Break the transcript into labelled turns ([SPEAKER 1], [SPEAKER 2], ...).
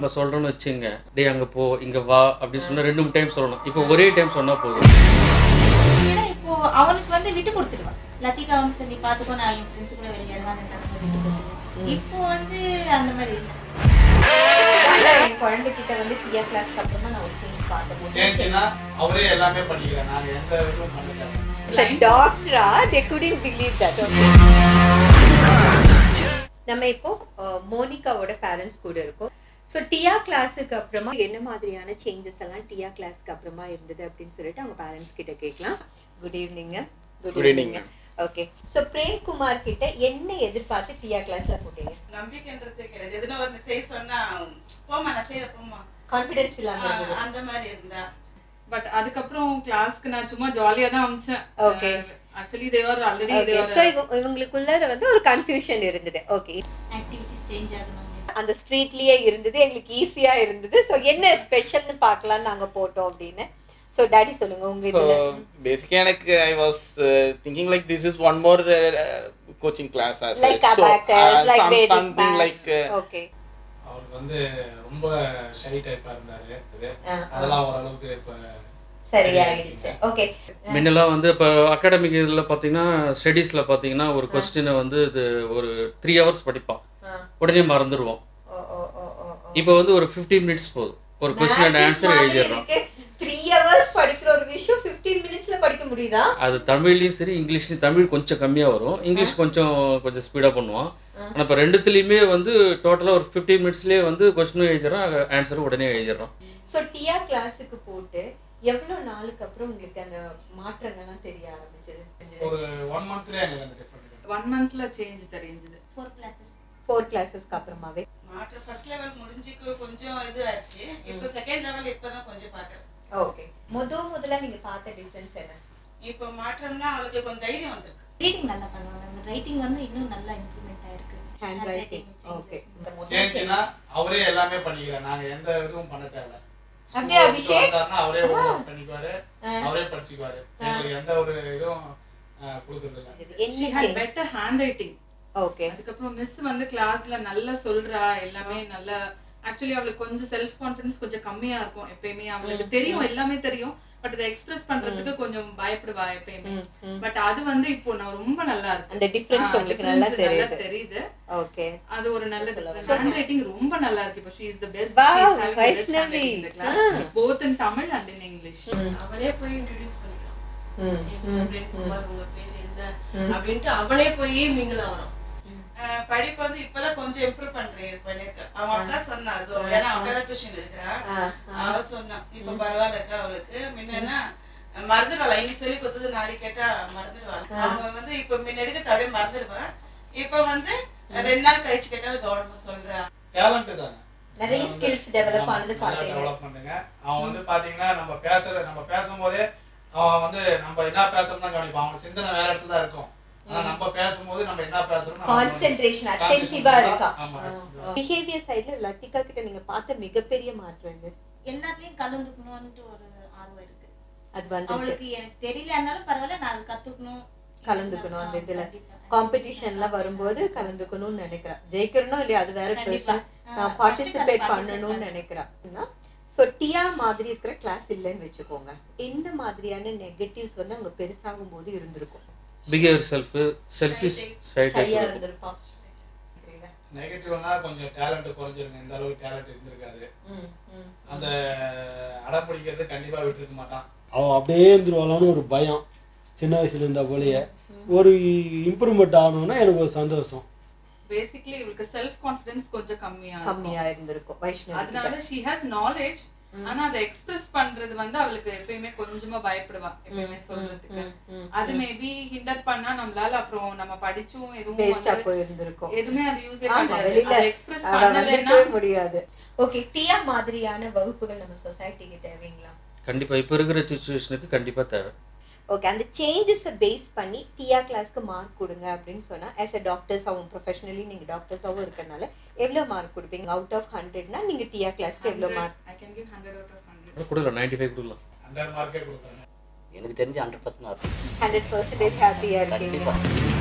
[SPEAKER 1] நம்ம சொல்கிறோன்னு வச்சுங்க, டே அங்கே போ இங்கே வா அப்படின்னு சொன்னால் 2 டைம் சொல்லணும். இப்போ ஒரே டைம் சொன்னால் போதும்.
[SPEAKER 2] ஏன்னா இப்போ அவனுக்கு வந்து விட்டு கொடுத்துடுவான். லத்திகா வந்து சரி பார்த்துக்கோ, நான் என் ஃப்ரெண்ட்ஸ் கூட விளையாடுவான்னு விட்டு கொடுத்துருவேன். இப்போ வந்து அந்த மாதிரி இல்லை.
[SPEAKER 3] என் குழந்தைகிட்ட வந்து டியா கிளாஸ்க்கு அப்புறமா நான் ஒரு சேஞ்ச் பார்த்தேன்.
[SPEAKER 4] அவரே எல்லாமே பண்ணிக்கிறேன், நாங்கள் எந்த இதுவும் பண்ணிக்கிறேன்.
[SPEAKER 3] டாக்டரா they couldn't believe that. நம்ம இப்போ மோனிகாவோட பேரண்ட்ஸ் கூட இருக்கோம். ஸோ டியா கிளாஸுக்கு அப்புறமா என்ன மாதிரியான சேஞ்சஸ் எல்லாம் டியா கிளாஸ்க்கு அப்புறமா இருந்தது அப்படின்னு சொல்லிட்டு அவங்க பேரண்ட்ஸ் கிட்ட கேட்கலாம். Good evening.
[SPEAKER 4] Good evening.
[SPEAKER 3] Okay, so Premkumar கிட்ட என்ன எதிர்பார்த்து டியா கிளாஸ்ல போட்டீங்க?
[SPEAKER 5] நம்பிக்கைன்றதே கிடையாது. எதுனா ஒரு செய்ய சொன்னா போமா, நான் செய்ய போமா,
[SPEAKER 3] கான்ஃபிடன்ஸ் இல்லாம
[SPEAKER 5] அந்த மாதிரி இருந்தா.
[SPEAKER 6] பட் அதுக்கப்புறம் கிளாஸ்க்கு நான் சும்மா ஜாலியா தான் அமிச்சேன்.
[SPEAKER 3] Okay,
[SPEAKER 6] actually they are already
[SPEAKER 3] so இவங்களுக்குள்ள வந்து ஒரு கன்ஃபியூஷன் இருந்தது. ஓகே,
[SPEAKER 2] ஆக்டிவிட்டிஸ் சேஞ்ச் ஆகணும்.
[SPEAKER 3] அந்த ஸ்ட்ரீட்லயே இருந்தது, எங்களுக்கு ஈஸியா இருந்தது. சோ என்ன ஸ்பெஷல்னு பார்க்கலாம் நாங்க போட்டோம் அப்படின்னு. சோ டாடி சொல்லுங்க உங்க இதுல.
[SPEAKER 7] Basically எனக்கு I was thinking like this is one more coaching class as
[SPEAKER 3] like
[SPEAKER 7] such.
[SPEAKER 3] abacus, like Vedic
[SPEAKER 7] something
[SPEAKER 3] maths.
[SPEAKER 7] like
[SPEAKER 3] okay.
[SPEAKER 4] அவருக்கு வந்து ரொம்ப ஷை டைப்பா இருந்தாரு. அதெல்லாம் ஓரளவுக்கு இப்ப
[SPEAKER 3] சரியாயிடுச்சு. ஓகே,
[SPEAKER 1] முன்னெல்லாம் வந்து இப்போ அகாடமிக் இதில் பார்த்தீங்கன்னா ஸ்டடீஸில் பார்த்தீங்கன்னா ஒரு கொஸ்டினை வந்து இது ஒரு 3 hours படிப்பான், உடனே மறந்துடுவோம். இப்போ வந்து ஒரு 15 minutes போதும், ஒரு கொஸ்டின் அண்ட் ஆன்சர் எழுதிடுறோம்.
[SPEAKER 3] 3 hours படிக்கிற ஒரு விஷயம் 15 minutesல படிக்க முடியுதா?
[SPEAKER 1] அது தமிழ்லையும் சரி இங்கிலீஷ்லையும். தமிழ் கொஞ்சம் கம்மியாக வரும், இங்கிலீஷ் கொஞ்சம் ஸ்பீடாக பண்ணுவான். ஆனால் இப்போ ரெண்டுத்துலேயுமே வந்து டோட்டலாக ஒரு 15 minutesலேயே வந்து கொஸ்டினும் எழுதிடுறோம், ஆன்சரும் உடனே எழுதிடுறோம்.
[SPEAKER 3] ஸோ டியா கிளாஸுக்கு போட்டு எவ்வளோ நாளுக்கு அப்புறம் உங்களுக்கு அந்த மாற்றங்கள்லாம் தெரிய ஆரம்பிச்சது?
[SPEAKER 4] ஒரு 1 monthலயே எனக்கு அந்த டிஃபரன்ஸ்
[SPEAKER 6] 1 monthல சேஞ்ச் தெரிஞ்சது.
[SPEAKER 3] 4 clasesக்கு அப்புறமாவே
[SPEAKER 5] மாற்ற ஃபர்ஸ்ட் லெவல் முடிஞ்சிக்கு கொஞ்சம் இது ஆச்சு. இப்போ செகண்ட் லெவல் இப்பதான் கொஞ்சம் பாக்குறேன்.
[SPEAKER 3] ஓகே, முதல்ல நீங்க பார்த்த டிஃபரன்ஸ் என்ன?
[SPEAKER 5] இப்போ மாற்றம்னா அவளுக்கு கொஞ்சம் தைரியம் வந்திருக்கு.
[SPEAKER 2] ரீடிங் நல்லா பண்ணுவாங்க. ரைட்டிங் வந்து இன்னும் நல்லா இம்ப்ரூவ்மென்ட் ஆயிருக்கு.
[SPEAKER 3] Hand writing. ஓகே,
[SPEAKER 4] சேஞ்ச்னா அவரே எல்லாமே பண்ணிக்கிறார், நாங்க எந்த இதுவும் பண்ண தேவையில்ல.
[SPEAKER 3] அப்படியே அபிஷேக்
[SPEAKER 4] அவரே ஒர்க் பண்ணிக்குவாரு, அவரே படிச்சுக்குவாரு, எங்களுக்கு எந்த ஒரு இதுவும் கொடுக்கறது இல்ல.
[SPEAKER 6] She had better handwriting.
[SPEAKER 3] Okay,
[SPEAKER 6] அதுக்கப்புறம் மிஸ் வந்து கிளாஸ்ல நல்லா சொல்றா, எல்லாமே நல்லா. ஆக்சுவலி அவளுக்கு கொஞ்சம் செல்ஃப் கான்ஃபிடன்ஸ் கொஞ்சம் கம்மியா இருக்கும் எப்பயுமே. அவளுக்கு தெரியும், எல்லாமே தெரியும், பட் அதை எக்ஸ்பிரஸ் பண்றதுக்கு கொஞ்சம் பயப்படுவா எப்பயுமே. பட் அது வந்து இப்போ நான் ரொம்ப நல்லா இருக்கு.
[SPEAKER 3] அந்த டிஃபரன்ஸ் உங்களுக்கு நல்லா
[SPEAKER 6] தெரியுது.
[SPEAKER 3] ஓகே,
[SPEAKER 6] அது ஒரு நல்ல டிஃபரன்ஸ். ஹேண்ட் ரைட்டிங் ரொம்ப நல்லா இருக்கு. இப்போ she is the best.
[SPEAKER 3] Wow,
[SPEAKER 6] she is having the best
[SPEAKER 3] Vaishnavi.
[SPEAKER 6] handwriting in the class, both in Tamil and in English.
[SPEAKER 5] அவளே போய் இன்ட்ரோ듀ce பண்ணிக்கலாம். பிரேம்குமார் உங்க பேர் என்ன அப்படின்ட்டு அவளே போய் மிங்கில் ஆகிறோம். படிப்பு வந்து இப்பதான் கொஞ்சம் இம்ப்ரூவ் பண்ணிருக்கேன். அவங்க அக்கா சொன்னா, அது ஏன்னா அவங்க தான் டியூஷன் எடுக்கிறா, அவ சொன்னா இப்ப பரவாயில்லக்கா. அவளுக்கு முன்னா மறந்துடுவாள், இன்னைக்கு சொல்லி கொடுத்தது நாளைக்கு கேட்டா மறந்துடுவாள். அவங்க வந்து இப்ப முன்ன எடுக்கிறது அப்படியே மறந்துடுவான். இப்ப வந்து 2 நாள் கழிச்சு கேட்டாலும் கவனமா சொல்றா.
[SPEAKER 4] டேலண்ட் தானே,
[SPEAKER 3] நிறைய ஸ்கில்ஸ் டெவலப் ஆனது பாத்தீங்க.
[SPEAKER 4] டெவலப் பண்ணுங்க. அவன் வந்து பாத்தீங்கன்னா நம்ம பேசும்போதே அவன் வந்து நம்ம என்ன பேசுறோம் தான் கவனிப்பான். அவன் சிந்தனை வேற இடத்துல தான் இருக்கும். ஆனா நம்ம பேசும்போது நம்ம என்ன பேசுறோம்,
[SPEAKER 3] கான்சென்ட்ரேஷன் அட்டென்டிவா இருக்கா.
[SPEAKER 4] ஆமா.
[SPEAKER 3] பிஹேவியர் சைடுல லத்திகா கிட்ட நீங்க பார்த்த மிகப்பெரிய மாற்றம் என்ன?
[SPEAKER 2] எல்லாத்துலயும் கலந்துக்கணும்னு ஒரு ஆர்வம் இருக்கு.
[SPEAKER 3] அது வந்து
[SPEAKER 2] அவளுக்கு எனக்கு தெரியலனாலும் பரவாயில்ல, நான் அது கத்துக்கணும்,
[SPEAKER 3] கலந்துக்கணும். அந்த இதுல காம்படிஷன்ல வரும்போது கலந்துக்கணும்னு நினைக்கிறா. ஜெயிக்கணும் இல்லையா அது வேற பிரச்சனை, நான் பார்ட்டிசிபேட் பண்ணணும்னு நினைக்கிறா. சோ டியா மாதிரி இருக்கிற கிளாஸ் இல்லைன்னு வச்சுக்கோங்க, என்ன மாதிரியான நெகட்டிவ்ஸ் வந்து அங்க பெருசாகும் போது இருந்திருக்கும்?
[SPEAKER 1] பிஹேவியர் செல்ஃபிஷ்
[SPEAKER 3] ஷையா இருந்திருப்பான்.
[SPEAKER 4] நெகட்டிவ்னா கொஞ்சம் டேலண்ட் குறைஞ்சிருங்க. இந்த அளவுக்கு டேலண்ட் இருந்திருக்காது. அந்த அடம் பிடிக்கிறது கண்டிப்பா விட்டுருக்க மாட்டான்.
[SPEAKER 8] அவன் அப்படியே இருந்துருவாளான்னு ஒரு பயம் சின்ன வயசுல இருந்தா போலயே. ஒரு இம்ப்ரூவ்மெண்ட் ஆகணும்னா எனக்கு ஒரு சந்தோஷம்.
[SPEAKER 6] பேசிக்கலி இவளுக்கு செல்ஃப் கான்ஃபிடன்ஸ் கொஞ்சம்
[SPEAKER 3] கம்மியா இருந்திருக்கும் வைஷ்ணவி.
[SPEAKER 6] அதனால she has knowledge, ஆனா அதை எக்ஸ்பிரஸ் பண்றது வந்து அவளுக்கு எப்பயுமே கொஞ்சமா பயப்படுவா எப்பயுமே சொல்றதுக்கு. அது மேபி ஹிண்டர் பண்ணா நம்மளால அப்புறம் நம்ம படிச்சும்
[SPEAKER 3] வேஸ்டா
[SPEAKER 6] எதுவும்
[SPEAKER 3] போயிருந்திருக்கும்.
[SPEAKER 6] எதுவுமே அது யூஸ்
[SPEAKER 3] வெளியில
[SPEAKER 6] எக்ஸ்பிரஸ் பண்ணலன்னா
[SPEAKER 3] முடியாது. ஓகே, டியா மாதிரியான வகுப்புகள் நம்ம சொசைட்டிக்கு தேவைங்களா?
[SPEAKER 1] கண்டிப்பா இப்போ இருக்கிற சிச்சுவேஷனுக்கு கண்டிப்பா தேவை.
[SPEAKER 3] ஓகே, அந்த சேஞ்சஸை பேஸ் பண்ணி டியா கிளாஸ்க்கு மார்க் கொடுங்க அப்படின்னு சொன்னா ஆஸ் அ டாக்டர்ஸாவும் ப்ரொஃபஷனலி நீங்க டாக்டர்ஸாவும் இருக்கறனால எவ்வளவு மார்க் கொடுப்பீங்க? அவுட் ஆஃப் 100னா நீங்க டியா கிளாஸ்க்கு எவ்வளவு mark?
[SPEAKER 6] I can give 100 out of 100.
[SPEAKER 1] கொடுக்கலாம், 95 கொடுக்கலாம்.
[SPEAKER 4] 100 மார்க்கே கொடுக்குறாங்க.
[SPEAKER 9] எனக்கு தெரிஞ்சு 100% இருக்கும்.
[SPEAKER 3] 100% ஹாப்பியா இருக்கீங்க.